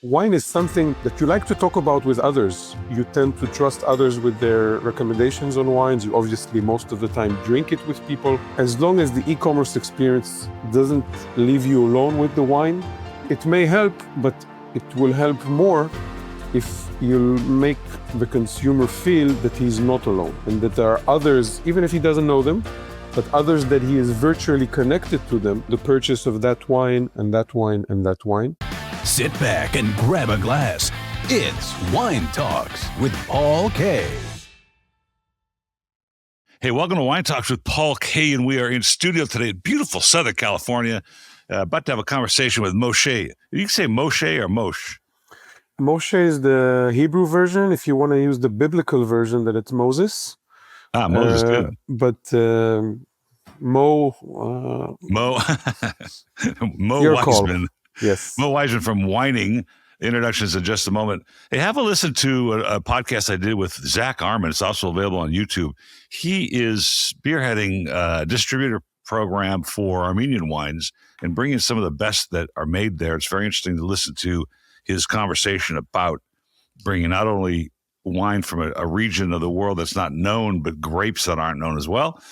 Wine is something that you like to talk about with others. You tend to trust others with their recommendations on wines. You obviously most of the time drink it with people. As long as the e-commerce experience doesn't leave you alone with the wine, it may help, but it will help more if you make the consumer feel that he's not alone and that there are others, even if he doesn't know them, but others that he is virtually connected to them, the purchase of that wine and that wine and that wine. Sit back and grab a glass. It's Wine Talks with Paul K. Hey, welcome to Wine Talks with Paul K. And we are in studio today in beautiful Southern California, about to have a conversation with Moshe. You can say Moshe or Moshe. Moshe is the Hebrew version. If you want to use the biblical version, that it's Moses. Moses, good. But Mo Mo your call. Weizman. Yes. Mo Weizman from Whining. Introductions in just a moment. Hey, have a listen to a podcast I did with Zach Armin. It's also available on YouTube. He is spearheading a distributor program for Armenian wines and bringing some of the best that are made there. It's very interesting to listen to his conversation about bringing not only wine from a region of the world that's not known, but grapes that aren't known as well.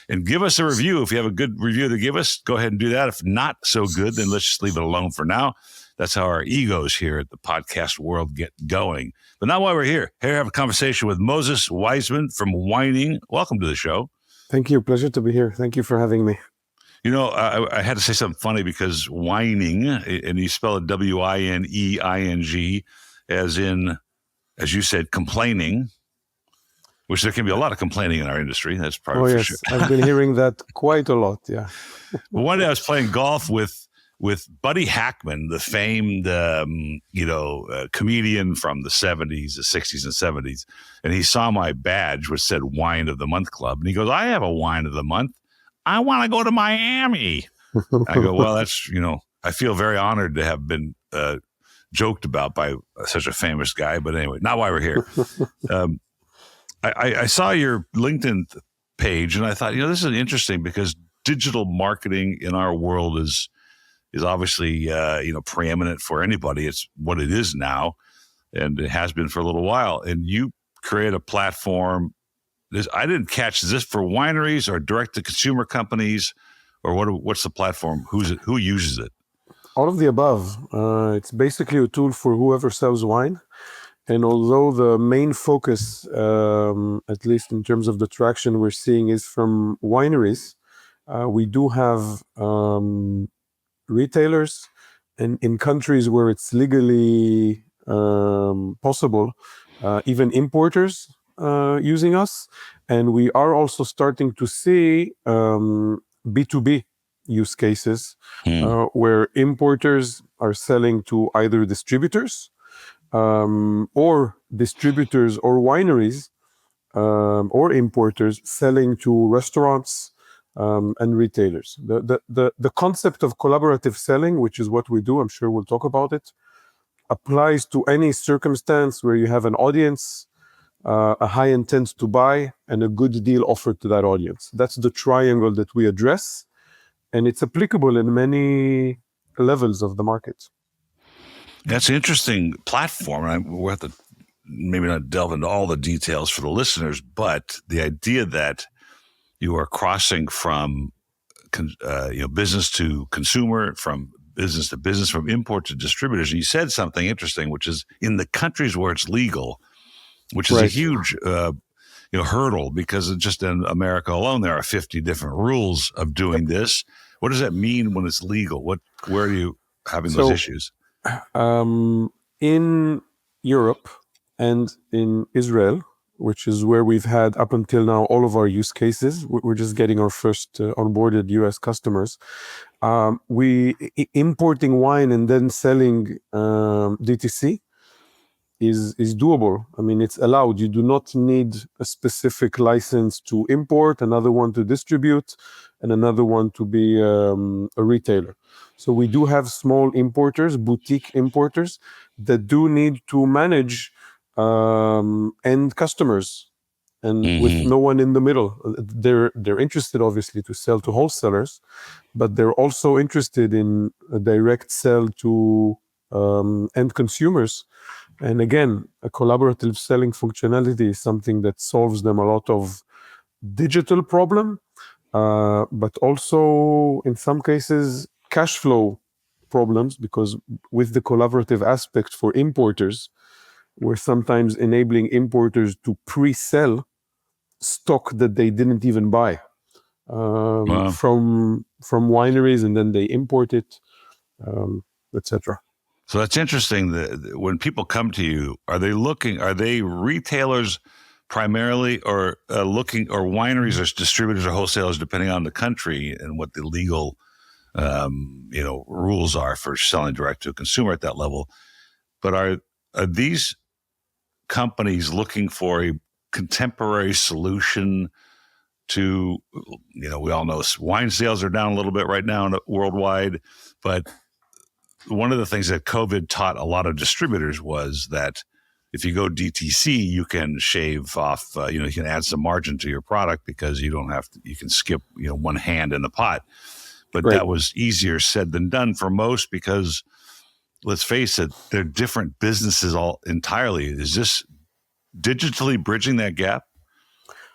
And give us a review. If you have a good review to give us, go ahead and do that. If not so good, then let's just leave it alone for now. That's how our egos here at the podcast world get going. But now while we're here to have a conversation with Moses Weizman from Whining. Welcome to the show. Thank you. Pleasure to be here. Thank you for having me. You know, I had to say something funny because whining, and you spell it W-I-N-E-I-N-G, as in, as you said, complaining, which there can be a lot of complaining in our industry. That's probably for sure. I've been hearing that quite a lot, yeah. One day I was playing golf with Buddy Hackman, the famed, comedian from the 70s, the 60s and 70s. And he saw my badge, which said Wine of the Month Club. And he goes, I have a Wine of the Month. I want to go to Miami. I go, well, that's, I feel very honored to have been joked about by such a famous guy. But anyway, not why we're here. I saw your LinkedIn page and I thought, this is interesting because digital marketing in our world is obviously, preeminent for anybody. It's what it is now, and it has been for a little while. And you create a platform. I didn't catch, is this for wineries or direct-to-consumer companies, or what's the platform? Who uses it? All of the above. It's basically a tool for whoever sells wine. And although the main focus, at least in terms of the traction we're seeing, is from wineries, we do have retailers, and in countries where it's legally possible, even importers using us. And we are also starting to see B2B use cases where importers are selling to either distributors or distributors or wineries or importers selling to restaurants and retailers. The concept of collaborative selling, which is what we do, I'm sure we'll talk about it, applies to any circumstance where you have an audience, a high intent to buy, and a good deal offered to that audience. That's the triangle that we address, and it's applicable in many levels of the market. That's an interesting platform. We'll have to maybe not delve into all the details for the listeners, but the idea that you are crossing from business to consumer, from business to business, from import to distributors. And you said something interesting, which is in the countries where it's legal, which is a huge hurdle, because just in America alone, there are 50 different rules of doing this. What does that mean when it's legal? Where are you having those issues? In Europe and in Israel, which is where we've had up until now all of our use cases. We're just getting our first onboarded US customers. Importing wine and then selling DTC is doable. I mean, it's allowed. You do not need a specific license to import, another one to distribute, and another one to be a retailer. So we do have small importers, boutique importers, that do need to manage end customers, and with no one in the middle. They're interested, obviously, to sell to wholesalers, but they're also interested in a direct sell to end consumers. And again, a collaborative selling functionality is something that solves them a lot of digital problem, but also in some cases cash flow problems, because with the collaborative aspect for importers, we're sometimes enabling importers to pre-sell stock that they didn't even buy Wow. from wineries, and then they import it, etc. So that's interesting. That when people come to you, are they retailers primarily, or looking, or wineries, or distributors, or wholesalers, depending on the country and what the legal, rules are for selling direct to a consumer at that level? But are these companies looking for a contemporary solution to, we all know wine sales are down a little bit right now worldwide, but one of the things that COVID taught a lot of distributors was that if you go DTC, you can shave off, you can add some margin to your product because you can skip, one hand in the pot. But Right. that was easier said than done for most, because let's face it, they're different businesses all entirely. Is this digitally bridging that gap?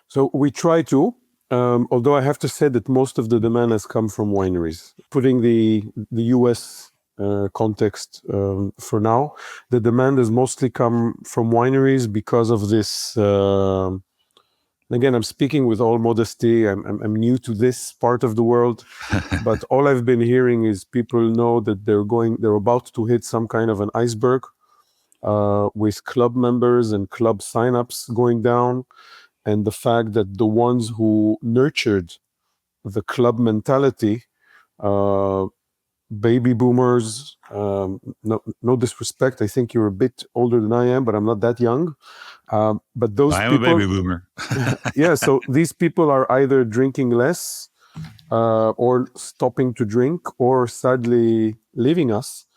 So we try to, although I have to say that most of the demand has come from wineries. Putting the US context for now, the demand has mostly come from wineries because of this. Again, I'm speaking with all modesty. I'm new to this part of the world, but all I've been hearing is people know that they're about to hit some kind of an iceberg with club members and club signups going down. And the fact that the ones who nurtured the club mentality, baby boomers, no disrespect, I think you're a bit older than I am, but I'm not that young. But those I am a people, baby boomer. yeah, so these people are either drinking less or stopping to drink, or sadly leaving us.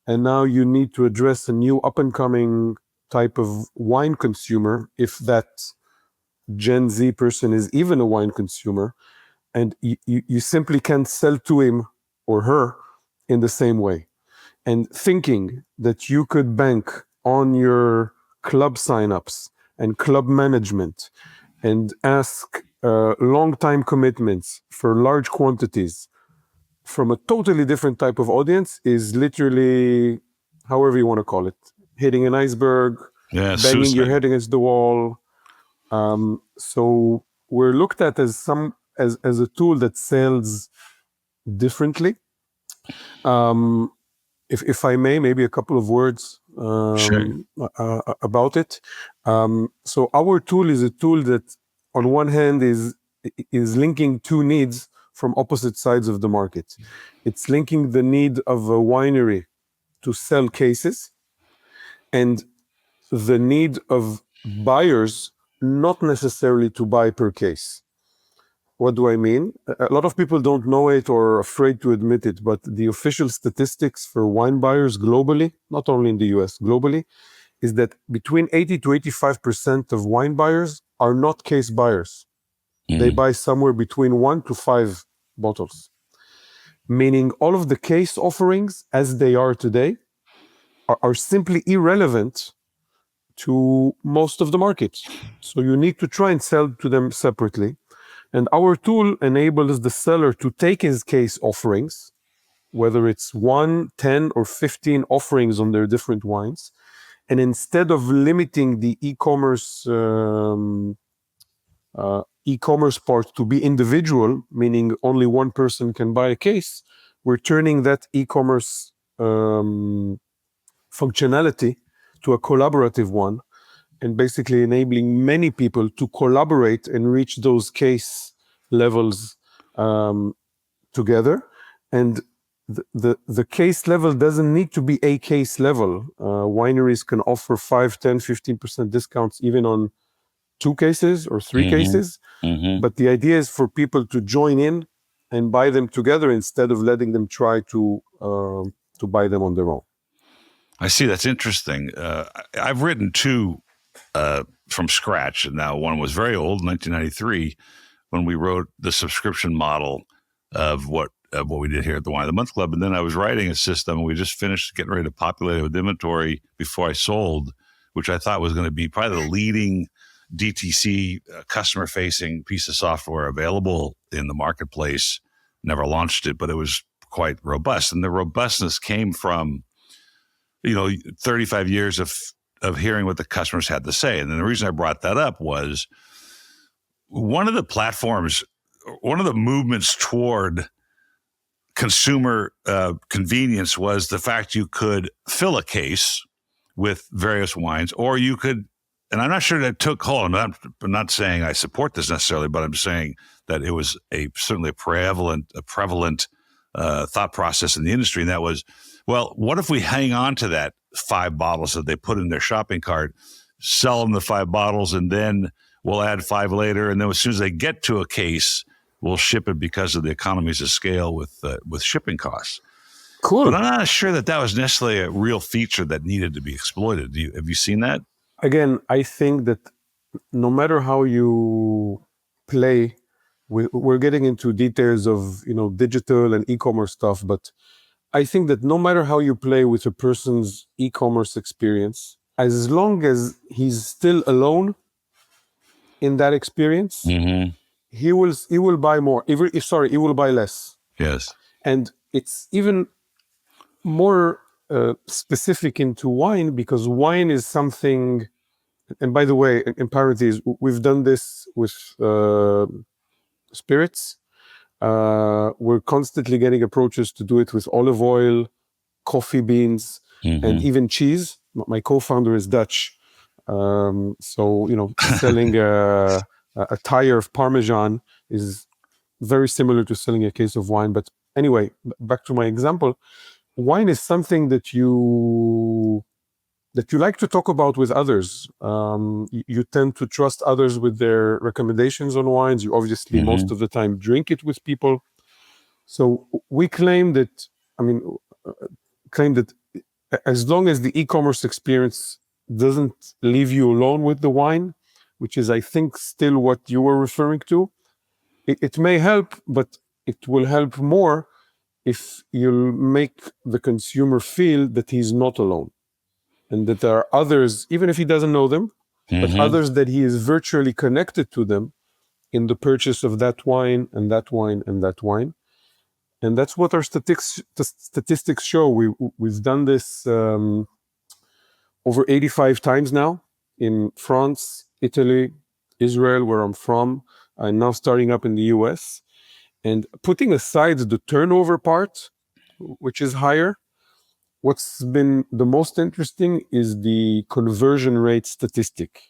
And now you need to address a new up and coming type of wine consumer, if that Gen Z person is even a wine consumer, and you simply can't sell to him or her in the same way. And thinking that you could bank on your club signups and club management and ask long time commitments for large quantities from a totally different type of audience is literally, however you want to call it, hitting an iceberg, Yeah, banging your suicide. head against the wall. So we're looked at as a tool that sells differently. If I may, maybe a couple of words Sure. about it. So our tool is a tool that, on one hand, is linking two needs from opposite sides of the market. It's linking the need of a winery to sell cases, and the need of buyers not necessarily to buy per case. What do I mean? A lot of people don't know it or are afraid to admit it, but the official statistics for wine buyers globally, not only in the US, globally, is that between 80 to 85% of wine buyers are not case buyers. They buy somewhere between 1 to 5 bottles, meaning all of the case offerings as they are today are simply irrelevant to most of the markets. So you need to try and sell to them separately. And our tool enables the seller to take his case offerings, whether it's 1, 10, or 15 offerings on their different wines. And instead of limiting the e-commerce part to be individual, meaning only one person can buy a case, we're turning that e-commerce functionality to a collaborative one, and basically enabling many people to collaborate and reach those case levels together. And the case level doesn't need to be a case level. Wineries can offer 5, 10, 15% discounts even on 2 cases or 3 cases. But the idea is for people to join in and buy them together instead of letting them try to buy them on their own. I see. That's interesting. I've written two from scratch, and now one was very old, 1993, when we wrote the subscription model of what of what we did here at the Wine of the Month Club. And then I was writing a system, and we just finished getting ready to populate it with inventory before I sold, which I thought was going to be probably the leading DTC customer-facing piece of software available in the marketplace. Never launched it, but it was quite robust. And the robustness came from, 35 years of hearing what the customers had to say. And then the reason I brought that up was one of the platforms, one of the movements toward consumer convenience was the fact you could fill a case with various wines, or you could, and I'm not sure that took hold. I'm not saying I support this necessarily, but I'm saying that it was certainly a prevalent thought process in the industry. And that was, well, what if we hang on to that 5 bottles that they put in their shopping cart, sell them the 5 bottles, and then we'll add 5 later. And then as soon as they get to a case, we'll ship it because of the economies of scale with shipping costs. Cool. But I'm not sure that was necessarily a real feature that needed to be exploited. Have you seen that? Again, I think that no matter how you play, we're getting into details of digital and e-commerce stuff, but I think that no matter how you play with a person's e-commerce experience, as long as he's still alone in that experience, Mm-hmm. he will buy more. He will buy less. Yes. And it's even more specific into wine, because wine is something. And by the way, in parentheses, we've done this with spirits. We're constantly getting approaches to do it with olive oil, coffee beans, and even cheese. My co-founder is Dutch. So, selling a tire of Parmesan is very similar to selling a case of wine. But anyway, back to my example, wine is something that you like to talk about with others. You tend to trust others with their recommendations on wines. You obviously most of the time drink it with people. So we claim that as long as the e-commerce experience doesn't leave you alone with the wine, which is, I think, still what you were referring to, it may help, but it will help more if you'll make the consumer feel that he's not alone, and that there are others, even if he doesn't know them, but others that he is virtually connected to them in the purchase of that wine and that wine and that wine. And that's what our statistics show. We've done this over 85 times now in France, Italy, Israel, where I'm from, and now starting up in the US. And putting aside the turnover part, which is higher, what's been the most interesting is the conversion rate statistic,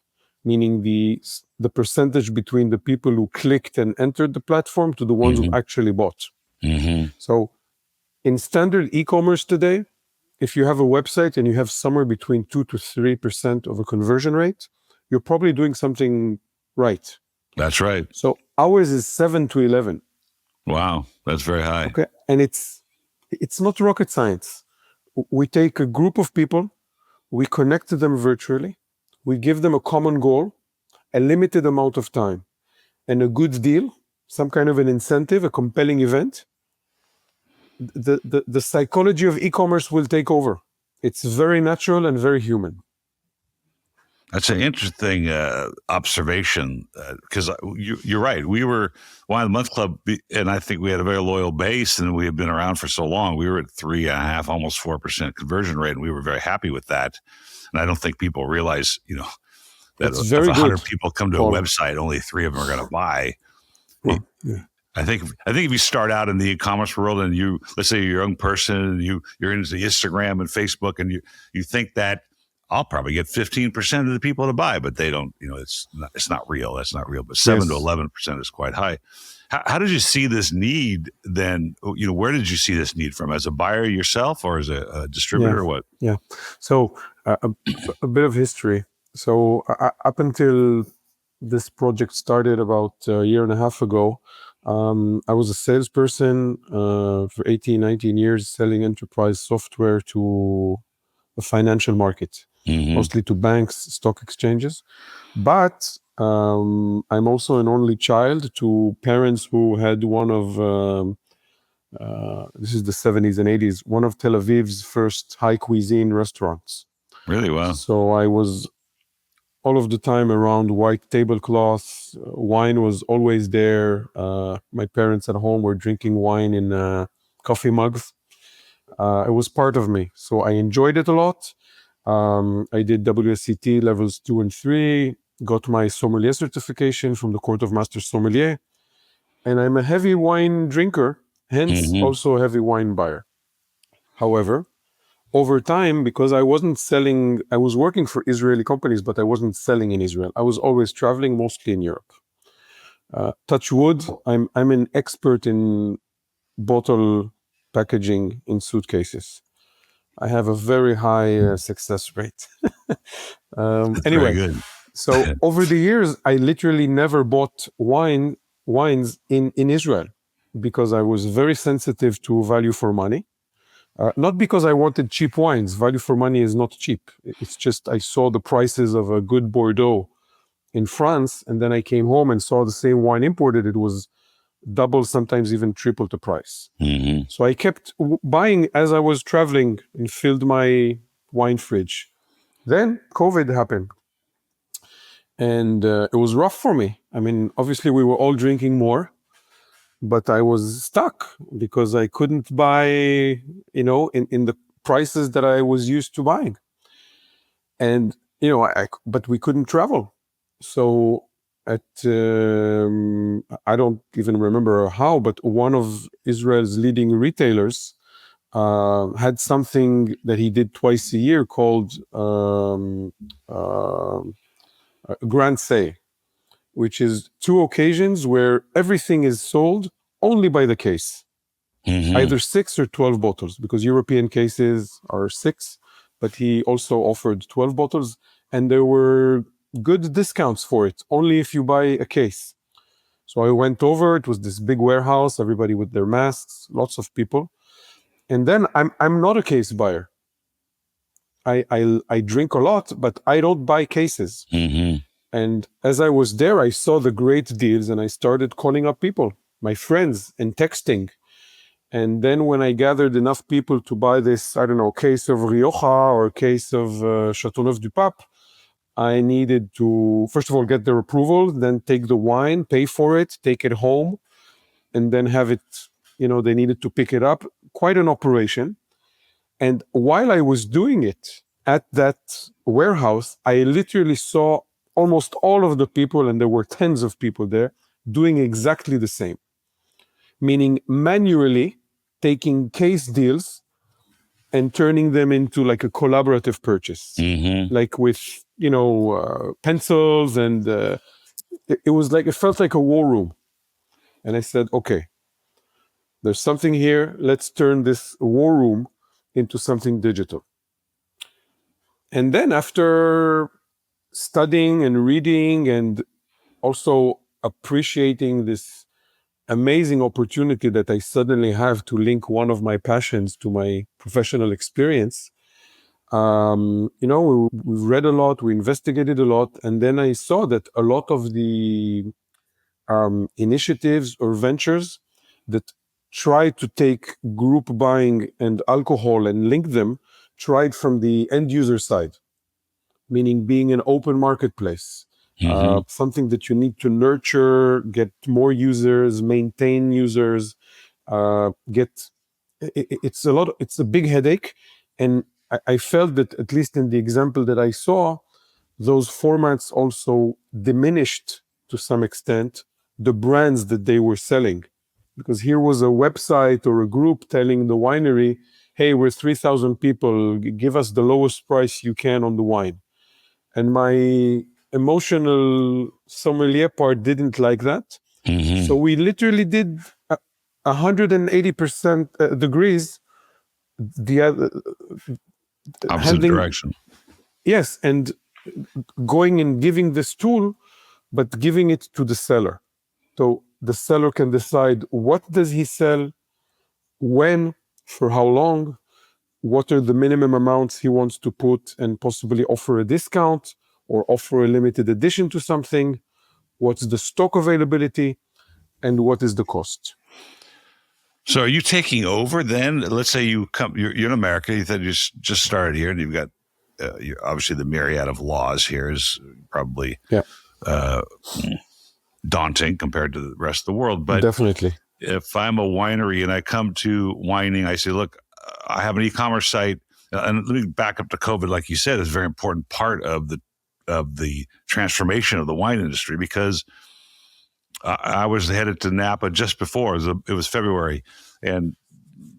meaning the percentage between the people who clicked and entered the platform to the ones who actually bought. So in standard e-commerce today, if you have a website and you have somewhere between 2 to 3% of a conversion rate, you're probably doing something right. That's right. So ours is 7 to 11. Wow, that's very high. Okay, and it's not rocket science. We take a group of people, we connect to them virtually, we give them a common goal, a limited amount of time, and a good deal, some kind of an incentive, a compelling event. The psychology of e-commerce will take over. It's very natural and very human. That's an interesting observation, because you're right. We were Wine of the Month Club, and I think we had a very loyal base, and we had been around for so long. We were at 3.5%, almost 4% conversion rate, and we were very happy with that. And I don't think people realize, that It's if very 100 good. people come to a website, only 3 of them are going to buy. Yeah. I think if you start out in the e-commerce world, and let's say you're a young person, and you're into Instagram and Facebook, and you think that I'll probably get 15% of the people to buy, but they don't. It's not real. That's not real. But 7 to 11% is quite high. How did you see this need then? Where did you see this need from? As a buyer yourself, or as a distributor, or what? Yeah. So a bit of history. So up until this project started about a year and a half ago, I was a salesperson for 18, 19 years, selling enterprise software to the financial market, mostly to banks, stock exchanges. But I'm also an only child to parents who had one of This is the 70s and 80s, one of Tel Aviv's first high cuisine restaurants. Really? Wow. So I was all of the time around white tablecloths. Wine was always there. My parents at home were drinking wine in coffee mugs. It was part of me. So I enjoyed it a lot. I did WSET levels 2 and 3, got my sommelier certification from the Court of Master Sommelier. And I'm a heavy wine drinker, hence also a heavy wine buyer. However, over time, because I wasn't selling, I was working for Israeli companies, but I wasn't selling in Israel. I was always traveling, mostly in Europe. Touch wood, I'm an expert in bottle packaging in suitcases. I have a very high success rate. That's very Anyway, good. so over the years, I literally never bought wines in Israel because I was very sensitive to value for money. Not because I wanted cheap wines. Value for money is not cheap. It's just I saw the prices of a good Bordeaux in France, and then I came home and saw the same wine imported. It was double, sometimes even triple the price. So I kept buying as I was traveling and filled my wine fridge. Then COVID happened, and it was rough for me. I mean, obviously we were all drinking more, but I was stuck because I couldn't buy, in the prices that I was used to buying. And, but we couldn't travel. So I don't even remember how, but one of Israel's leading retailers had something that he did twice a year called Grand Sale, which is 2 occasions where everything is sold only by the case, either 6 or 12 bottles, because European cases are 6, but he also offered 12 bottles, and there were good discounts for it, only if you buy a case. So I went over, it was this big warehouse, everybody with their masks, lots of people. And then I'm not a case buyer. I drink a lot, but I don't buy cases. And as I was there, I saw the great deals and I started calling up people, my friends, and texting. And then when I gathered enough people to buy this, I don't know, case of Rioja or a case of Chateauneuf du Pape, I needed to, first of all, get their approval, then take the wine, pay for it, take it home, and then have it, they needed to pick it up. Quite an operation. And while I was doing it at that warehouse, I literally saw almost all of the people, and there were tens of people there, doing exactly the same. Meaning manually taking case deals and turning them into like a collaborative purchase, like with, pencils. And it was like, it felt like a war room. And I said, okay, there's something here. Let's turn this war room into something digital. And then after studying and reading and also appreciating this amazing opportunity that I suddenly have to link one of my passions to my professional experience, we read a lot, we investigated a lot, and then I saw that a lot of the initiatives or ventures that try to take group buying and alcohol and link them tried from the end user side, meaning being an open marketplace, something that you need to nurture, get more users, maintain users, it's a big headache. And I felt that, at least in the example that I saw, those formats also diminished to some extent the brands that they were selling. Because here was a website or a group telling the winery, hey, we're 3,000 people, give us the lowest price you can on the wine. And my emotional sommelier part didn't like that. So we literally did 180% degrees, the Opposite handling, direction. yes, and going and giving this tool, but giving it to the seller. So the seller can decide what does he sell, when, for how long, what are the minimum amounts he wants to put, and possibly offer a discount or offer a limited edition to something, what's the stock availability, and what is the cost. So are you taking over then? Let's say you're in America. You said you just started here, and you've got obviously the myriad of laws here is probably Yeah, uh, daunting compared to the rest of the world. But definitely. if I'm a winery and I come to wining, I say, look, I have an e-commerce site, and let me back up to COVID. Like you said, is a very important part of the transformation of the wine industry, because I was headed to Napa just before it was February, and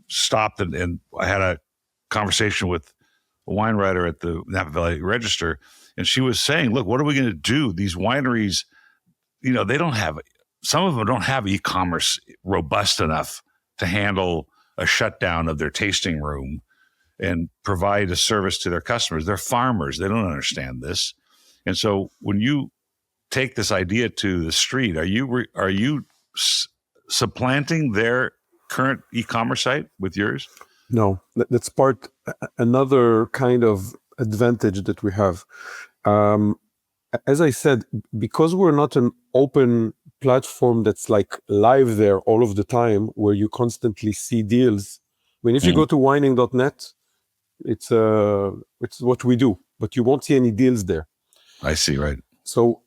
stopped and I had a conversation with a wine writer at the Napa Valley Register, and she was saying, "Look, what are we going to do? These wineries, they don't have, some of them don't have e-commerce robust enough to handle a shutdown of their tasting room and provide a service to their customers. They're farmers; they don't understand this." And so, when you take this idea to the street, are you supplanting their current e-commerce site with yours? No, that's another kind of advantage that we have. As I said, because we're not an open platform that's like live there all of the time, where you constantly see deals. I mean, if you go to wining.net, it's what we do, but you won't see any deals there. I see, right. So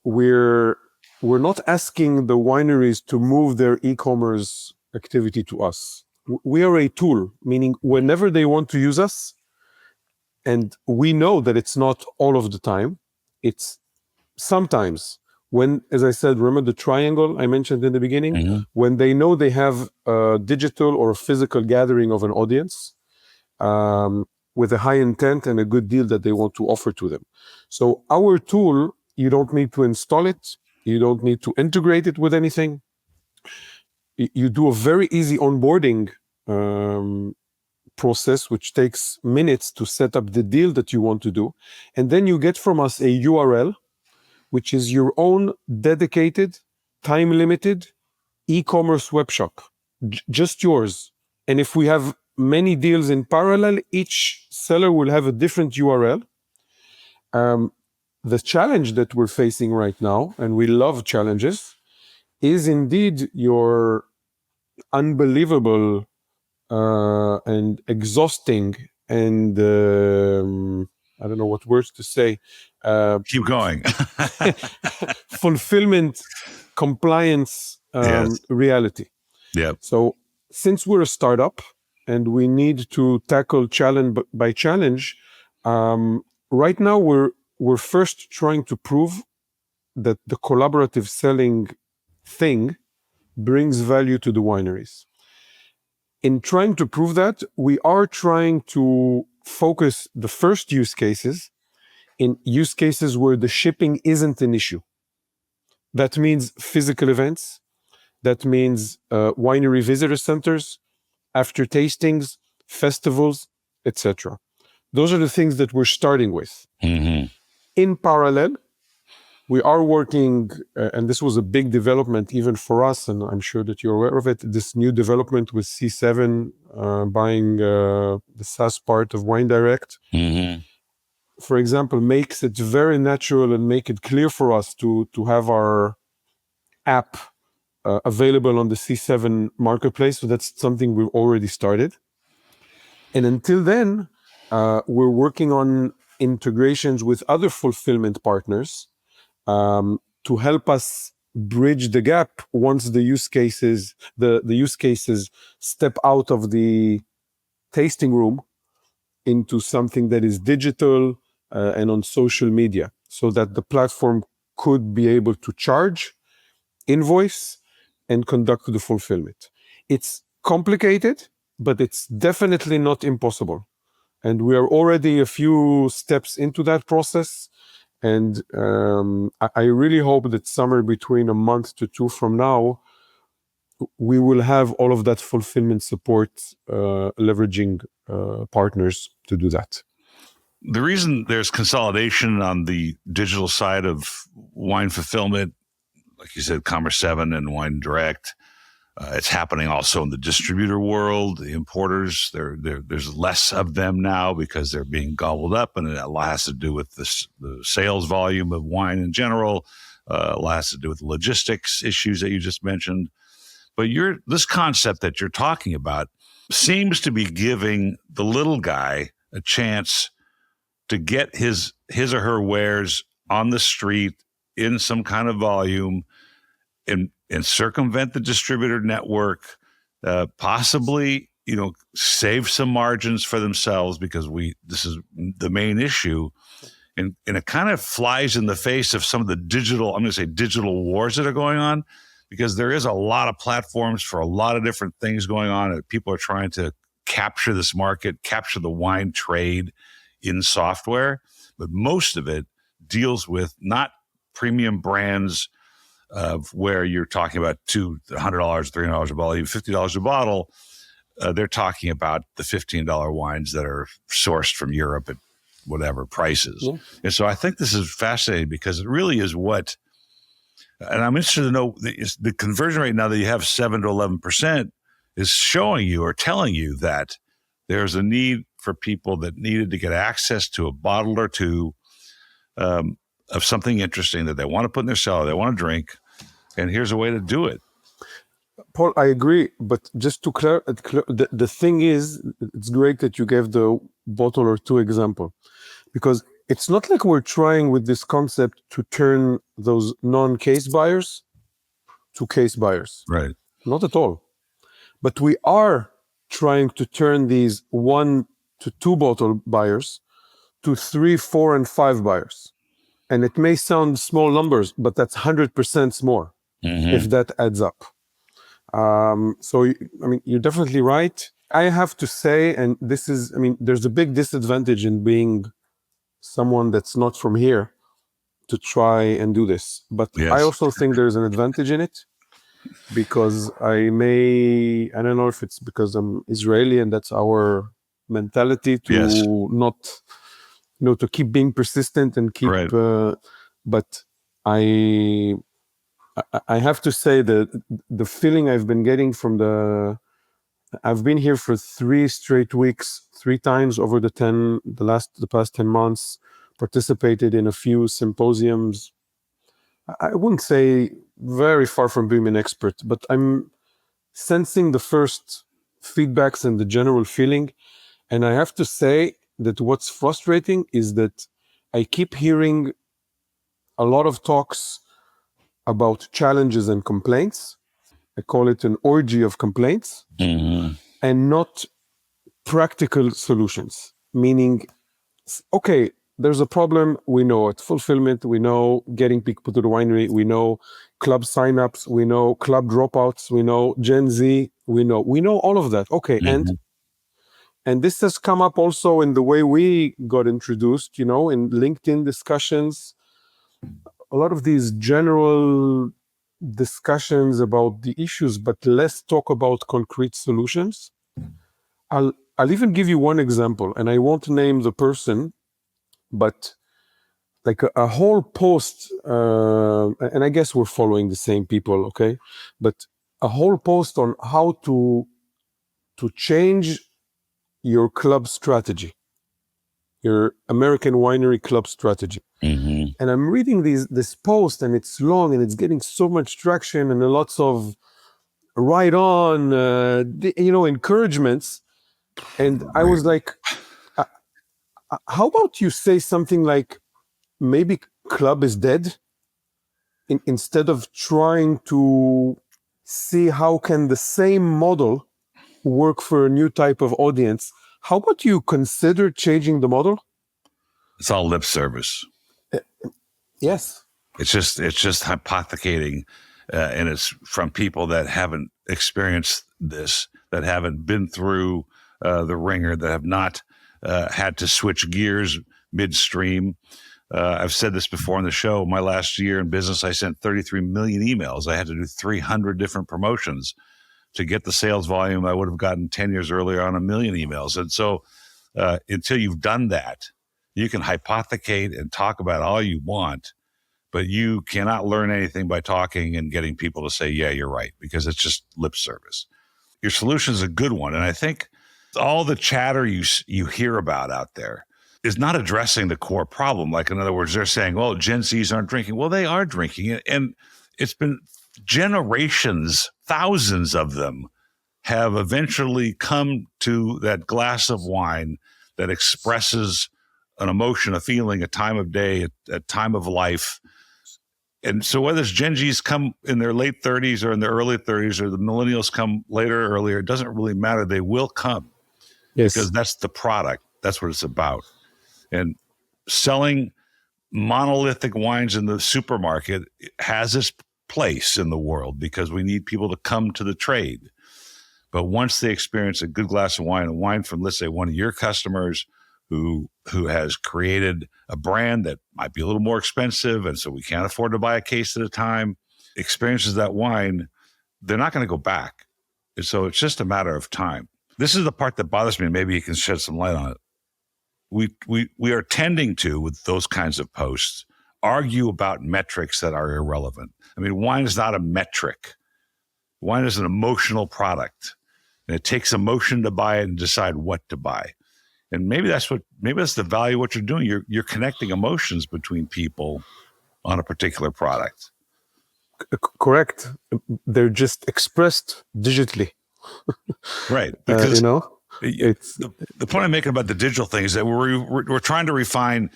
we're not asking the wineries to move their e-commerce activity to us. We are a tool, meaning whenever they want to use us, and we know that it's not all of the time, it's sometimes when, as I said, remember the triangle I mentioned in the beginning, when they know they have a digital or a physical gathering of an audience, with a high intent and a good deal that they want to offer to them. So our tool, you don't need to install it. You don't need to integrate it with anything. You do a very easy onboarding process, which takes minutes to set up the deal that you want to do. And then you get from us a URL, which is your own dedicated, time-limited e-commerce web shop, just yours. And if we have many deals in parallel, each seller will have a different URL. The challenge that we're facing right now, and we love challenges, is indeed your unbelievable and exhausting and I don't know what words to say. Keep going. Fulfillment, compliance, Yes. reality. Yeah. So since we're a startup and we need to tackle challenge by challenge, right now we're first trying to prove that the collaborative selling thing brings value to the wineries. In trying to prove that, we are trying to focus the first use cases in use cases where the shipping isn't an issue. That means physical events. That means winery visitor centers, after tastings, festivals, etc. Those are the things that we're starting with. In parallel, we are working, and this was a big development even for us, and I'm sure that you're aware of it, this new development with C7 buying the SaaS part of Wine Direct. For example, makes it very natural and make it clear for us to have our app available on the C7 marketplace. So that's something we've already started. And until then, we're working on integrations with other fulfillment partners to help us bridge the gap once the use cases step out of the tasting room into something that is digital and on social media, so that the platform could be able to charge, invoice, and conduct the fulfillment. It's complicated, but it's definitely not impossible. And we are already a few steps into that process. And I really hope that somewhere between a month to two from now, we will have all of that fulfillment support, leveraging partners to do that. The reason there's consolidation on the digital side of wine fulfillment, like you said, Commerce 7 and Wine Direct, it's happening also in the distributor world, the importers. There's less of them now because they're being gobbled up, and it has to do with the sales volume of wine in general. A lot has to do with the logistics issues that you just mentioned. But this concept that you're talking about seems to be giving the little guy a chance to get his or her wares on the street in some kind of volume and circumvent the distributor network, possibly, save some margins for themselves, because this is the main issue. And it kind of flies in the face of some of the digital wars that are going on, because there is a lot of platforms for a lot of different things going on, and people are trying to capture this market, capture the wine trade in software. But most of it deals with not premium brands of where you're talking about $200, $300 a bottle, even $50 a bottle. They're talking about the $15 wines that are sourced from Europe at whatever prices. Yeah. And so I think this is fascinating, because it really is and I'm interested to know the conversion rate now that you have 7 to 11% is showing you or telling you that there's a need for people that needed to get access to a bottle or two of something interesting that they want to put in their cellar, they want to drink, and here's a way to do it. Paul, I agree, but just to the thing is, it's great that you gave the bottle or two example, because it's not like we're trying with this concept to turn those non-case buyers to case buyers. Right. Not at all. But we are trying to turn these 1 to 2 bottle buyers to 3, 4, and 5 buyers. And it may sound small numbers, but that's 100% more if that adds up. So, you're definitely right. I have to say, and this is, there's a big disadvantage in being someone that's not from here to try and do this. But yes, I also think there's an advantage in it, because I don't know if it's because I'm Israeli and that's our mentality to not, to keep being persistent and keep, right. But I have to say that the feeling I've been getting I've been here for 3 straight weeks, 3 times over the past 10 months, participated in a few symposiums. I wouldn't say very far from being an expert, but I'm sensing the first feedbacks and the general feeling. And I have to say that what's frustrating is that I keep hearing a lot of talks about challenges and complaints. I call it an orgy of complaints, and not practical solutions. Meaning, okay, there's a problem, we know it. Fulfillment, we know. Getting people to the winery, we know. Club signups, we know. Club dropouts, we know. Gen Z, we know. We know all of that. Okay, and this has come up also in the way we got introduced, in LinkedIn discussions. A lot of these general discussions about the issues, but less talk about concrete solutions. I'll even give you one example, and I won't name the person, but like a whole post, and I guess we're following the same people, okay? But a whole post on how to change your club strategy, your American winery club strategy. And I'm reading this post, and it's long, and it's getting so much traction and lots of right on, encouragements. And I was like, how about you say something like, maybe club is dead, instead of trying to see how can the same model work for a new type of audience. How about you consider changing the model? It's all lip service. Yes. It's just hypothecating, and it's from people that haven't experienced this, that haven't been through the ringer, that have not had to switch gears midstream. I've said this before on the show. My last year in business, I sent 33 million emails. I had to do 300 different promotions to get the sales volume I would have gotten 10 years earlier on 1 million emails. And so until you've done that, you can hypothecate and talk about all you want, but you cannot learn anything by talking and getting people to say, yeah, you're right, because it's just lip service. Your solution is a good one. And I think all the chatter you hear about out there is not addressing the core problem. Like, in other words, they're saying, well, Gen Zs aren't drinking. Well, they are drinking. And it's been generations, thousands of them, have eventually come to that glass of wine that expresses an emotion, a feeling, a time of day, a time of life. And so whether it's Gen Zs come in their late 30s or in their early 30s, or the millennials come later or earlier, it doesn't really matter. They will come because Yes. that's the product. That's what it's about. And selling monolithic wines in the supermarket has its place in the world because we need people to come to the trade. But once they experience a good glass of wine, a wine from, let's say, one of your customers who has created a brand that might be a little more expensive, and so we can't afford to buy a case at a time, experiences that wine, they're not going to go back. And so it's just a matter of time. This is the part that bothers me. Maybe you can shed some light on it. We are tending to, with those kinds of posts, argue about metrics that are irrelevant. I mean, wine is not a metric. Wine is an emotional product. And it takes emotion to buy it and decide what to buy. And maybe that's the value of what you're doing. You're connecting emotions between people on a particular product. Correct. They're just expressed digitally. Right. Because it's the point I'm making about the digital thing is that we're trying to refine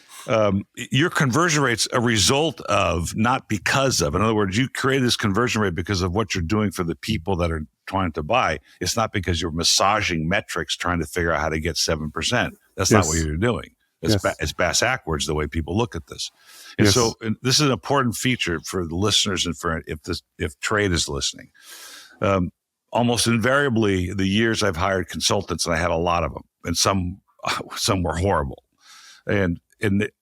your conversion rate's a result of, not because of. In other words, you create this conversion rate because of what you're doing for the people that are trying to buy. It's not because you're massaging metrics trying to figure out how to get 7%. That's not what you're doing. It's bass backwards the way people look at this. And so this is an important feature for the listeners and for if trade is listening. Almost invariably, the years I've hired consultants, and I had a lot of them, and some were horrible, and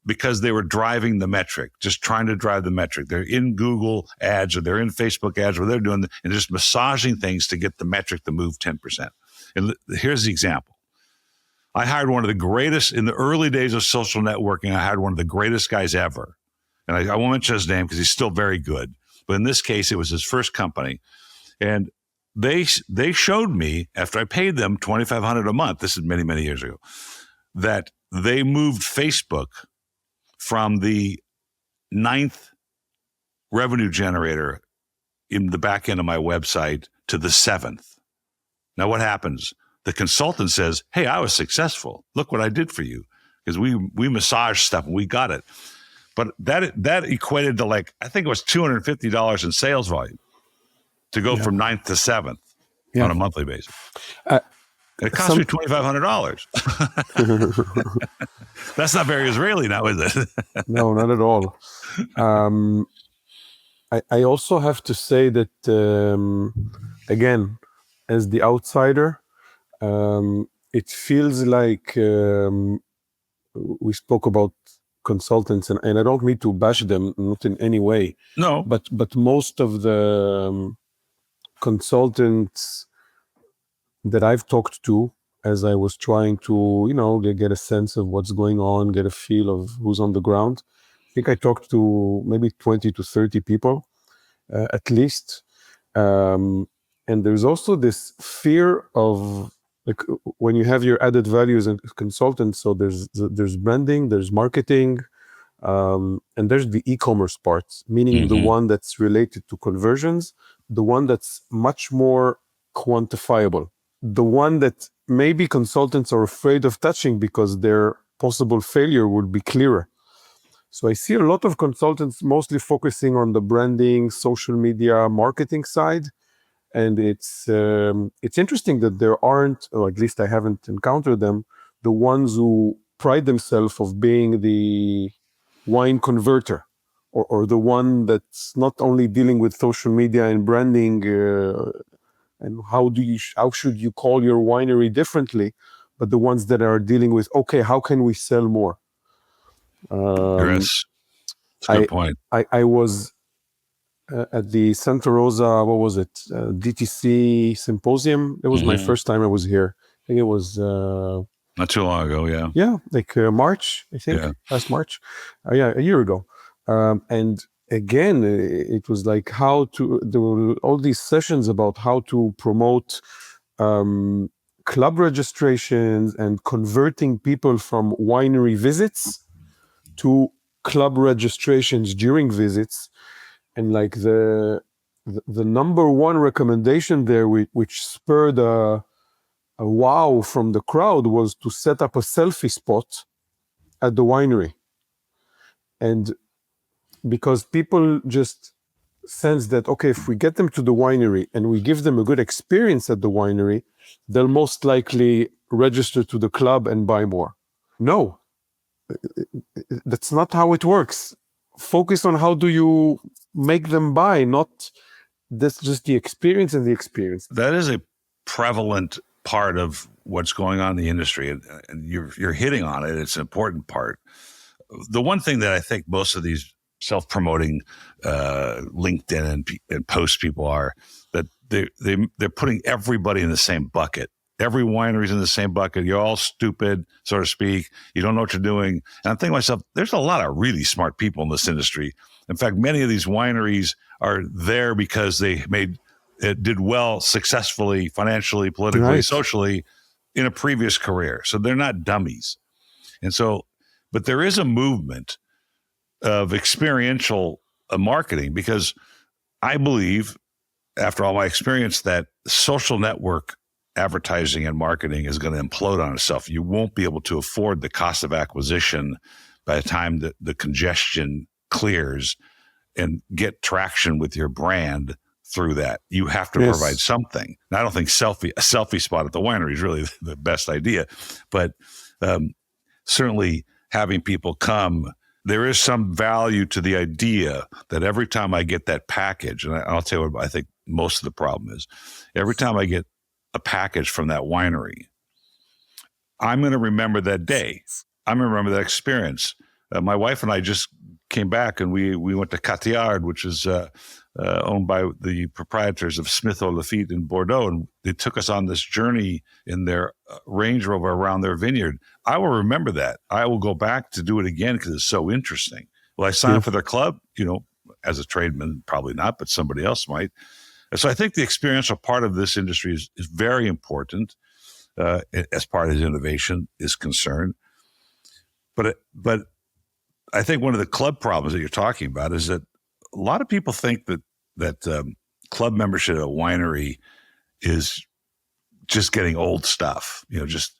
because they were driving the metric, just trying to drive the metric. They're in Google ads or they're in Facebook ads, where they're doing and just massaging things to get the metric to move 10%. And here's the example. I hired one of the greatest in the early days of social networking. I hired one of the greatest guys ever, and I won't mention his name because he's still very good. But in this case, it was his first company, and they showed me, after I paid them $2,500 a month, this is many, many years ago, that they moved Facebook from the 9th revenue generator in the back end of my website to the 7th. Now, what happens? The consultant says, hey, I was successful. Look what I did for you. Because we massaged stuff and we got it. But that equated to, like, I think it was $250 in sales volume to go from 9th to 7th on a monthly basis. It cost me $2,500. That's not very Israeli now, is it? No, not at all. I also have to say that, again, as the outsider, it feels like we spoke about consultants, and I don't mean to bash them, not in any way. No. But most of the consultants that I've talked to, as I was trying to, get a sense of what's going on, get a feel of who's on the ground. I think I talked to maybe 20 to 30 people, at least. And there's also this fear of, like, when you have your added values as a consultant, so there's branding, there's marketing, and there's the e-commerce parts, meaning the one that's related to conversions, the one that's much more quantifiable, the one that maybe consultants are afraid of touching because their possible failure would be clearer. So I see a lot of consultants mostly focusing on the branding, social media, marketing side. And it's interesting that there aren't, or at least I haven't encountered them, the ones who pride themselves of being the wine converter, or the one that's not only dealing with social media and branding and how should you call your winery differently, but the ones that are dealing with, okay, how can we sell more? Yes, that's a good point. I was at the Santa Rosa, what was it? DTC symposium. It was my first time I was here. I think it was not too long ago. Yeah. Yeah, like March, I think, last March. A year ago. And again, it was like there were all these sessions about how to promote club registrations and converting people from winery visits to club registrations during visits. And like the the number one recommendation there, which spurred a wow from the crowd, was to set up a selfie spot at the winery. And because people just sense that, okay, if we get them to the winery and we give them a good experience at the winery, they'll most likely register to the club and buy more. No, that's not how it works. Focus on how do you make them buy, not that's just the experience and the experience. That is a prevalent part of what's going on in the industry, and you're hitting on it. It's an important part. The one thing that I think most of these self-promoting LinkedIn and post people are that they're putting everybody in the same bucket. Every winery's in the same bucket. You're all stupid, so to speak. You don't know what you're doing. And I'm thinking to myself, there's a lot of really smart people in this industry. In fact, many of these wineries are there because they did well successfully, financially, politically, Right. socially in a previous career. So they're not dummies. And so, but there is a movement of experiential marketing, because I believe, after all my experience, that social network advertising and marketing is going to implode on itself. You won't be able to afford the cost of acquisition by the time that the congestion clears and get traction with your brand through that. You have to provide something. Now, I don't think a selfie spot at the winery is really the best idea, but certainly having people come, there is some value to the idea that every time I get that package, and I'll tell you what I think most of the problem is, every time I get a package from that winery, I'm going to remember that day. I'm going to remember that experience. My wife and I just came back, and we went to Catillard, which is owned by the proprietors of Smith Lafitte in Bordeaux, and they took us on this journey in their Range Rover around their vineyard. I will remember that. I will go back to do it again because it's so interesting. Will I sign up for their club? As a tradesman, probably not, but somebody else might. So I think the experiential part of this industry is very important as part of innovation is concerned. But I think one of the club problems that you're talking about is that a lot of people think that club membership at a winery is just getting old stuff, just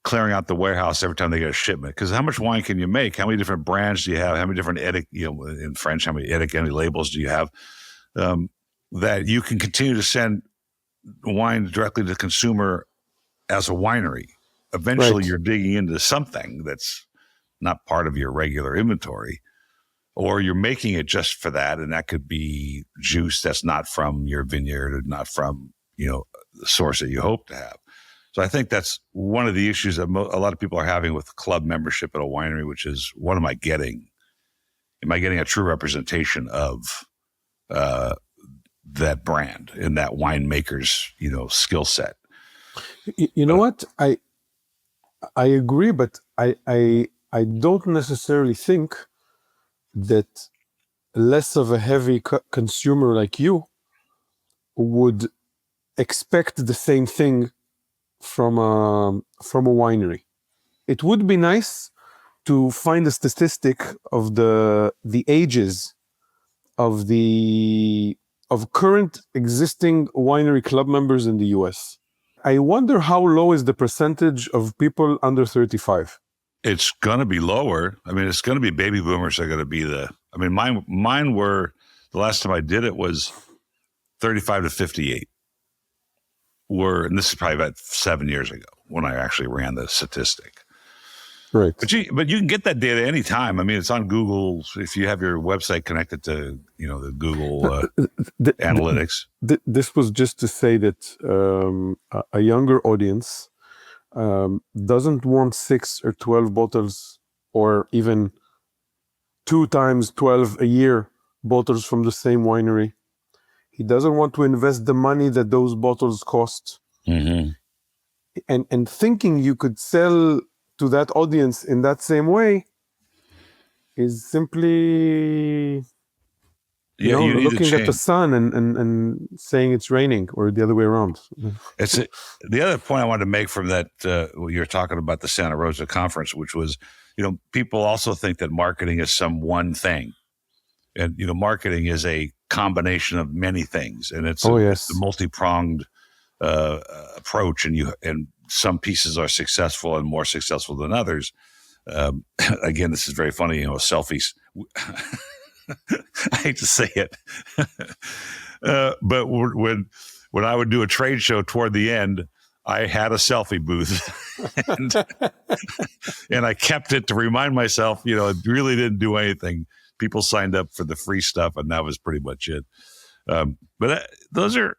clearing out the warehouse every time they get a shipment. Because how much wine can you make? How many different brands do you have? How many different in French, how many labels do you have? That you can continue to send wine directly to the consumer as a winery. Eventually, You're digging into something that's not part of your regular inventory, or you're making it just for that, and that could be juice that's not from your vineyard or not from the source that you hope to have. So I think that's one of the issues that a lot of people are having with club membership at a winery, which is, what am I getting? Am I getting a true representation of that brand and that winemaker's skill set? You know what? I agree, but I don't necessarily think that less of a heavy consumer like you would expect the same thing from a winery. It would be nice to find a statistic of the ages of current existing winery club members in the US. I wonder how low is the percentage of people under 35. It's going to be lower. I mean, it's going to be baby boomers are going to be mine were, the last time I did it was 35 to 58 and this is probably about 7 years ago when I actually ran the statistic. Right. But you can get that data anytime. I mean, it's on Google. If you have your website connected to, the Google analytics. This was just to say that a younger audience doesn't want 6 or 12 bottles, or even 2 times 12 a year bottles from the same winery. He doesn't want to invest the money that those bottles cost. Mm-hmm. And thinking you could sell to that audience in that same way is simply looking at the sun and saying it's raining, or the other way around. The other point I wanted to make from that, you're talking about the Santa Rosa conference, which was, people also think that marketing is some one thing. And, marketing is a combination of many things, and it's yes. a multi-pronged approach, and some pieces are successful and more successful than others. Again, this is very funny, selfies. I hate to say it, but when I would do a trade show toward the end, I had a selfie booth, and I kept it to remind myself, it really didn't do anything. People signed up for the free stuff, and that was pretty much it. But those are,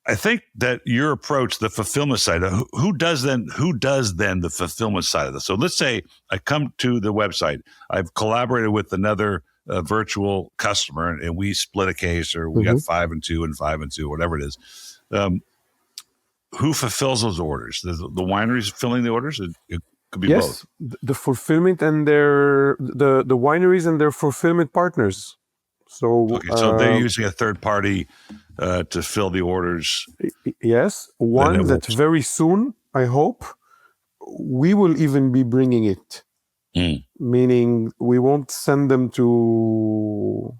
I think that your approach, the fulfillment side, who does then the fulfillment side of this? So let's say I come to the website, I've collaborated with another virtual customer, and we split a case, or we got 5 and 2 and 5 and 2, whatever it is. Who fulfills those orders? The wineries filling the orders? It could be both. The fulfillment and the wineries and their fulfillment partners. So they're using a third party to fill the orders. Yes, one that very soon, I hope, we will even be bringing it. Meaning we won't send them to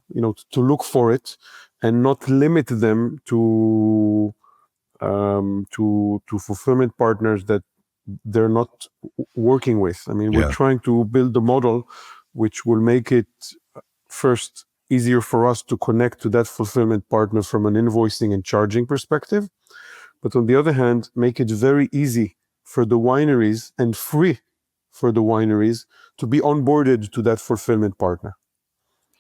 look for it, and not limit them to fulfillment partners that they're not working with. I mean, we're trying to build a model which will make it first easier for us to connect to that fulfillment partner from an invoicing and charging perspective, but on the other hand, make it very easy for the wineries and free for the wineries to be onboarded to that fulfillment partner,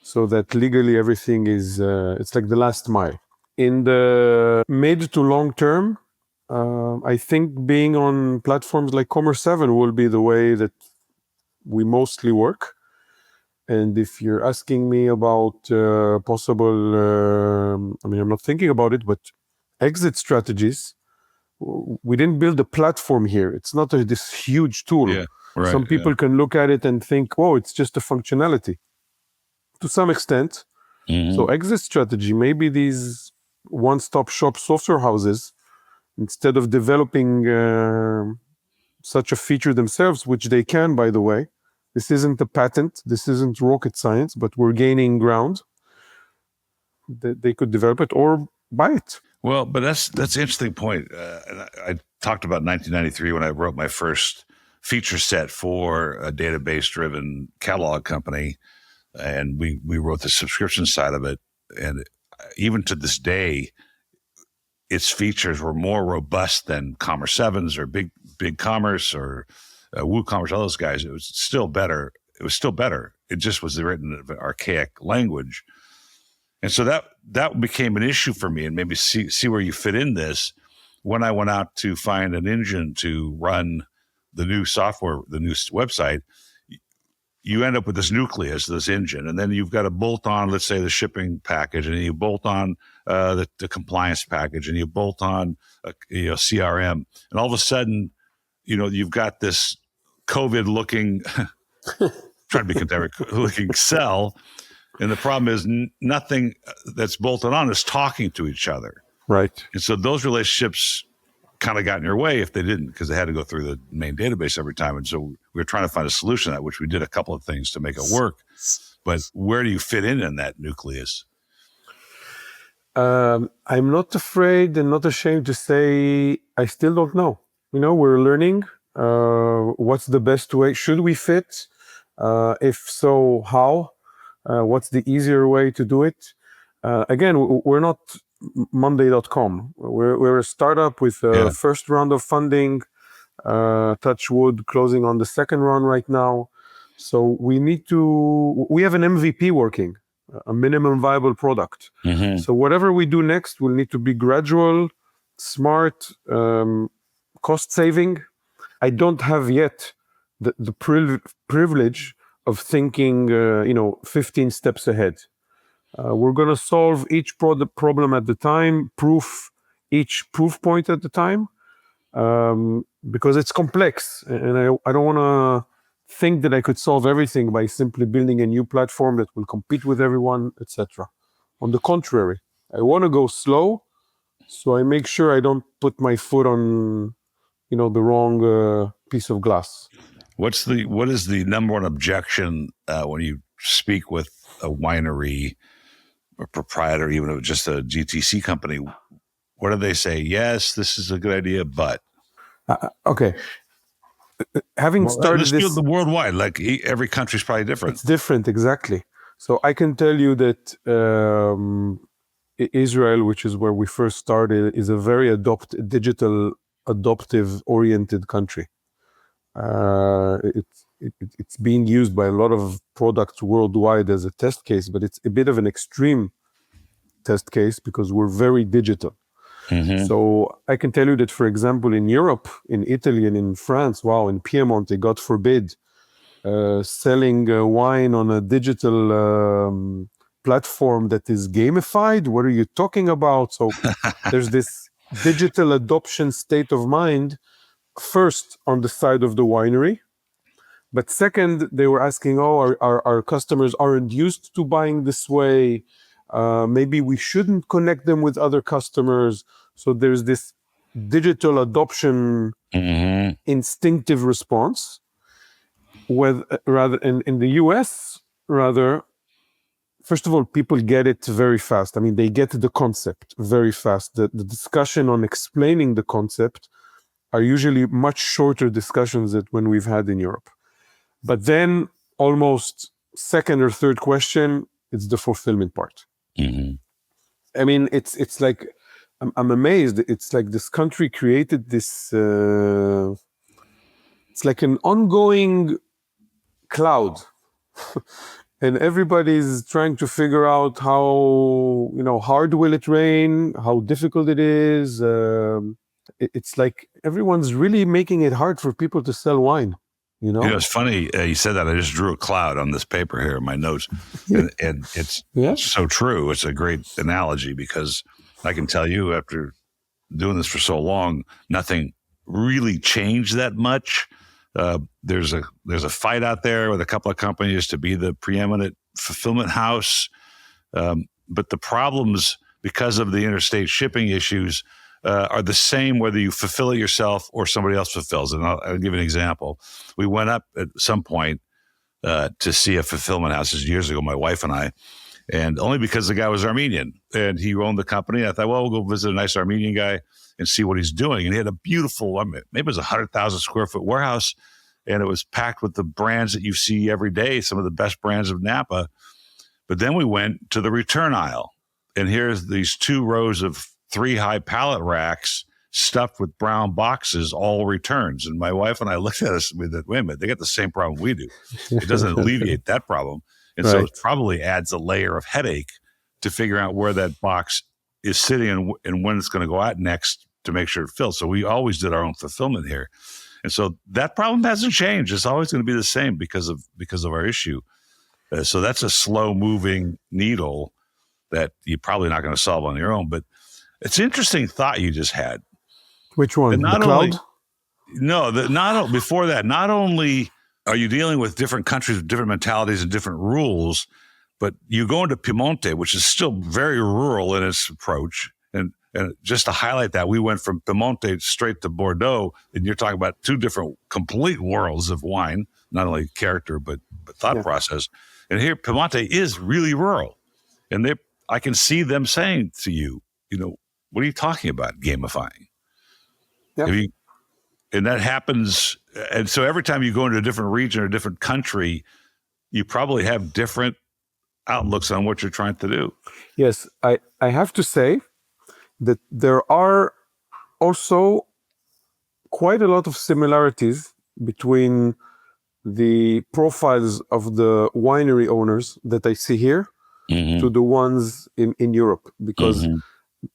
so that legally everything is it's like the last mile. In the mid to long term, I think being on platforms like Commerce7 will be the way that we mostly work. And if you're asking me about possible, I'm not thinking about it, but exit strategies, we didn't build a platform here. It's not this huge tool. Yeah, right, some people can look at it and think, oh, it's just a functionality. To some extent. So exit strategy, maybe these one-stop shop software houses, instead of developing such a feature themselves, which they can, by the way, this isn't a patent, this isn't rocket science, but we're gaining ground. They could develop it or buy it. Well, but that's an interesting point. And I talked about 1993 when I wrote my first feature set for a database-driven catalog company, and we wrote the subscription side of it. And even to this day, its features were more robust than Commerce7's or Big Commerce or WooCommerce, all those guys. It was still better. It just was written in an archaic language. And so that became an issue for me, and maybe see where you fit in this. When I went out to find an engine to run the new software, the new website, you end up with this nucleus, this engine, and then you've got to bolt on, let's say, the shipping package, and you bolt on the compliance package, and you bolt on CRM, and all of a sudden, you've got this COVID-looking, trying to be contemporary-looking cell, and the problem is nothing that's bolted on is talking to each other. Right. And so those relationships kind of got in your way if they didn't, because they had to go through the main database every time. And so we were trying to find a solution to that, which we did a couple of things to make it work. But where do you fit in that nucleus? I'm not afraid and not ashamed to say I still don't know. We're learning. What's the best way? Should we fit? If so, how? What's the easier way to do it? Again, we're not Monday.com. We're a startup with a first round of funding, touch wood, closing on the second round right now. So we have an MVP working, a minimum viable product. So whatever we do next will need to be gradual, smart, cost saving. I don't have yet the privilege of thinking, 15 steps ahead. We're going to solve each problem at the time, each proof point at the time, because it's complex. And I don't want to think that I could solve everything by simply building a new platform that will compete with everyone, etc. On the contrary, I want to go slow, so I make sure I don't put my foot on, the wrong piece of glass. What is the number one objection when you speak with a winery a proprietor, even of just a GTC company, what do they say? Yes, this is a good idea, but Okay. Having started let's do this, the worldwide. Like every country's probably different. it's different, exactly. So I can tell you that Israel, which is where we first started, is a very digital, adoptive-oriented country. It's being used by a lot of products worldwide as a test case, but it's a bit of an extreme test case because we're very digital. Mm-hmm. So I can tell you that, for example, in Europe, in Italy and in France, wow, in Piemonte, God forbid, selling wine on a digital platform that is gamified. What are you talking about? So there's this digital adoption state of mind, first on the side of the winery. But second, they were asking, oh, our customers aren't used to buying this way. Maybe we shouldn't connect them with other customers. So there's this digital adoption instinctive response. Rather in the US, rather, first of all, people get it very fast. I mean, they get the concept very fast. The discussion on explaining the concept are usually much shorter discussions than when we've had in Europe. But then almost second or third question, it's the fulfillment part. Mm-hmm. I mean, it's like, I'm amazed. It's like this country created this, it's like an ongoing cloud. And everybody's trying to figure out how, hard will it rain, how difficult it is. It's like everyone's really making it hard for people to sell wine. It's funny you said that. I just drew a cloud on this paper here in my notes, and it's so true. It's a great analogy because I can tell you, after doing this for so long, nothing really changed that much. There's a fight out there with a couple of companies to be the preeminent fulfillment house, but the problems because of the interstate shipping issues are the same whether you fulfill it yourself or somebody else fulfills it. And I'll give you an example. We went up at some point to see a fulfillment house years ago, my wife and I, and only because the guy was Armenian and he owned the company. I thought, well, we'll go visit a nice Armenian guy and see what he's doing. And he had a beautiful, maybe it was 100,000 square foot warehouse, and it was packed with the brands that you see every day, some of the best brands of Napa. But then we went to the return aisle, and here's these 2 rows of 3 high pallet racks stuffed with brown boxes, all returns. And my wife and I looked at us with it. Wait a minute, they got the same problem we do. It doesn't alleviate that problem. And so it probably adds a layer of headache to figure out where that box is sitting and when it's going to go out next to make sure it fills. So we always did our own fulfillment here. And so that problem hasn't changed. It's always going to be the same because of our issue. So that's a slow moving needle that you're probably not going to solve on your own. But it's an interesting thought you just had. Which one? The cloud? Before that, not only are you dealing with different countries with different mentalities and different rules, but you go into Piemonte, which is still very rural in its approach. And just to highlight that, we went from Piemonte straight to Bordeaux, and you're talking about 2 different complete worlds of wine, not only character, but thought process. And here, Piemonte is really rural. And I can see them saying to you, what are you talking about gamifying? Yep. And that happens. And so every time you go into a different region or a different country, you probably have different outlooks on what you're trying to do. Yes, I have to say that there are also quite a lot of similarities between the profiles of the winery owners that I see here to the ones in Europe. Because,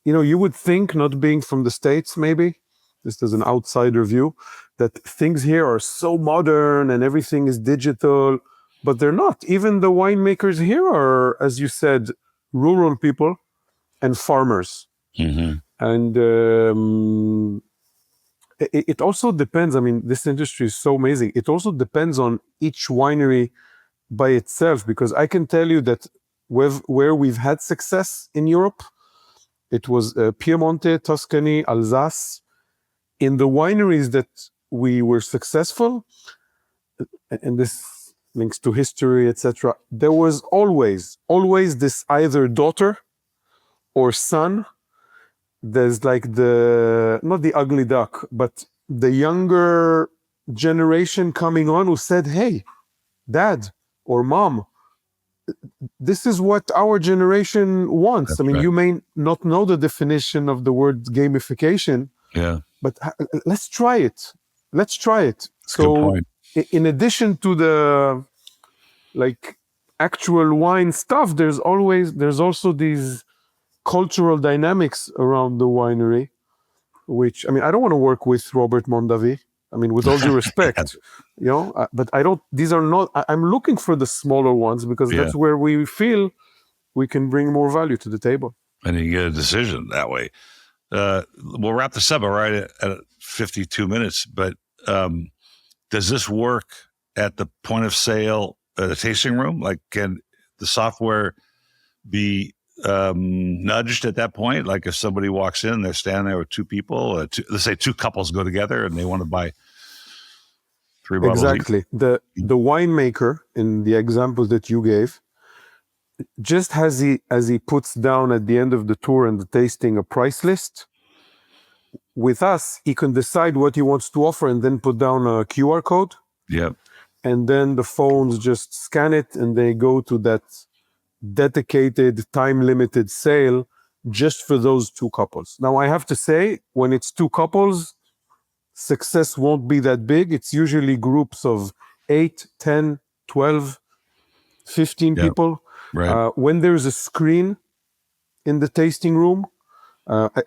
you would think, not being from the States maybe, just as an outsider view, that things here are so modern and everything is digital, but they're not. Even the winemakers here are, as you said, rural people and farmers. And it also depends. I mean, this industry is so amazing. It also depends on each winery by itself, because I can tell you that where we've had success in Europe, it was Piemonte, Tuscany, Alsace. In the wineries that we were successful, and this links to history, etc. There was always this either daughter or son. There's like not the ugly duck, but the younger generation coming on who said, hey, dad or mom, this is what our generation wants. That's I mean, right. you may not know the definition of the word gamification, Yeah. but let's try it. Let's try it. That's a good So point. in addition to the like actual wine stuff, there's also these cultural dynamics around the winery, which, I mean, I don't want to work with Robert Mondavi. I mean, with all due respect, but I don't, these are not, I'm looking for the smaller ones because Yeah. that's where we feel we can bring more value to the table. And you get a decision that way. We'll wrap this up right at 52 minutes, but does this work at the point of sale at a tasting room? Like, can the software be nudged at that point? Like if somebody walks in, they're standing there with two people, let's say two couples go together and they want to buy 3 bottles Exactly. each. The winemaker in the example that you gave, just as he puts down at the end of the tour and the tasting a price list, with us, he can decide what he wants to offer and then put down a QR code. Yep. And then the phones just scan it and they go to that dedicated time-limited sale just for those two couples. Now, I have to say, when it's two couples, success won't be that big. It's usually groups of 8, 10, 12, 15 Yep. people. Right. When there's a screen in the tasting room,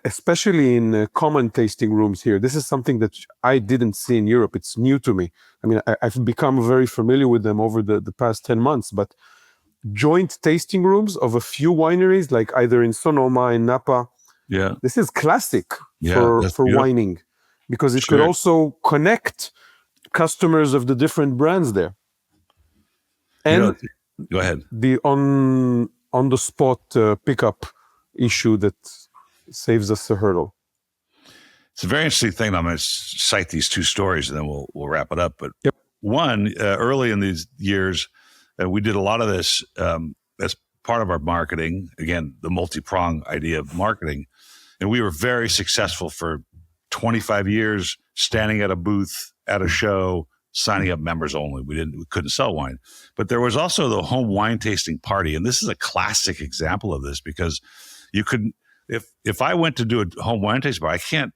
especially in common tasting rooms here, this is something that I didn't see in Europe. It's new to me. I mean, I've become very familiar with them over the past 10 months, but joint tasting rooms of a few wineries, like either in Sonoma, in Napa, Yeah. this is classic Yeah, for wining, because it could Sure. also connect customers of the different brands there. And Go ahead. the on the spot pickup issue that saves us a hurdle. It's a very interesting thing. I'm going to cite these two stories and then we'll wrap it up. But Yep. One, early in these years, we did a lot of this as part of our marketing. Again, the multi-prong idea of marketing. And we were very successful for 25 years, standing at a booth at a show, signing up members only. We couldn't sell wine. But there was also the home wine tasting party. And this is a classic example of this, because you couldn't, if I went to do a home wine tasting party, I can't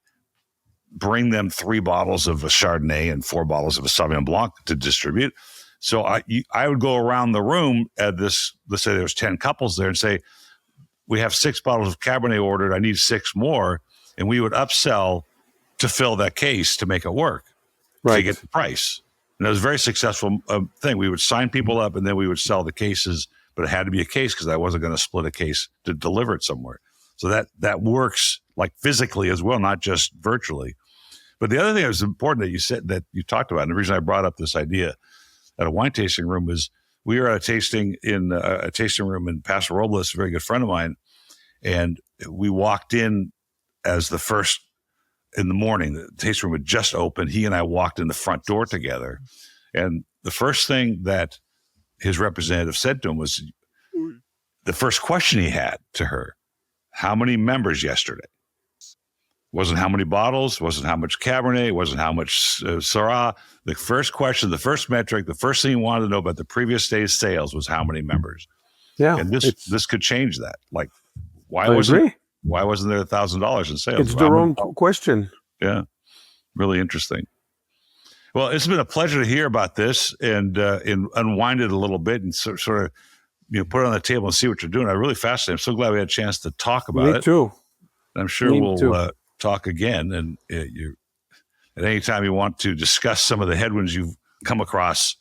bring them 3 bottles of a Chardonnay and 4 bottles of a Sauvignon Blanc to distribute. So I would go around the room at this, let's say there's 10 couples there, and say, we have 6 bottles of Cabernet ordered. I need 6 more. And we would upsell to fill that case to make it work, Right. to get the price. And it was a very successful thing. We would sign people up and then we would sell the cases, but it had to be a case because I wasn't going to split a case to deliver it somewhere. So that works like physically as well, not just virtually. But the other thing that was important that you said, that you talked about, and the reason I brought up this idea at a wine tasting room was we were at a tasting room in Paso Robles, a very good friend of mine, and we walked in as the first in the morning. The tasting room had just opened. He and I walked in the front door together, and the first thing that his representative said to him was, the first question he had to her, how many members yesterday? Wasn't how many bottles, wasn't how much Cabernet, wasn't how much Syrah. The first question, the first metric, the first thing he wanted to know about the previous day's sales was how many members. Yeah. And this could change that. Like, why I wasn't agree. there $1,000 in sales? It's the wrong question. Yeah. Really interesting. Well, it's been a pleasure to hear about this and unwind it a little bit and sort of put it on the table and see what you're doing. I'm really fascinated. I'm so glad we had a chance to talk about it. Me too. I'm sure Me we'll too. talk again. And at any time you want to discuss some of the headwinds you've come across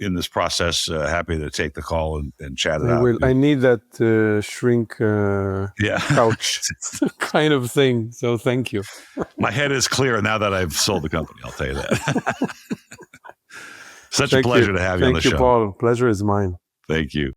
in this process, happy to take the call and chat it out. I need that shrink couch kind of thing. So thank you. My head is clear now that I've sold the company. I'll tell you that. Such a pleasure to have you on the show. Thank you, Paul. Pleasure is mine. Thank you.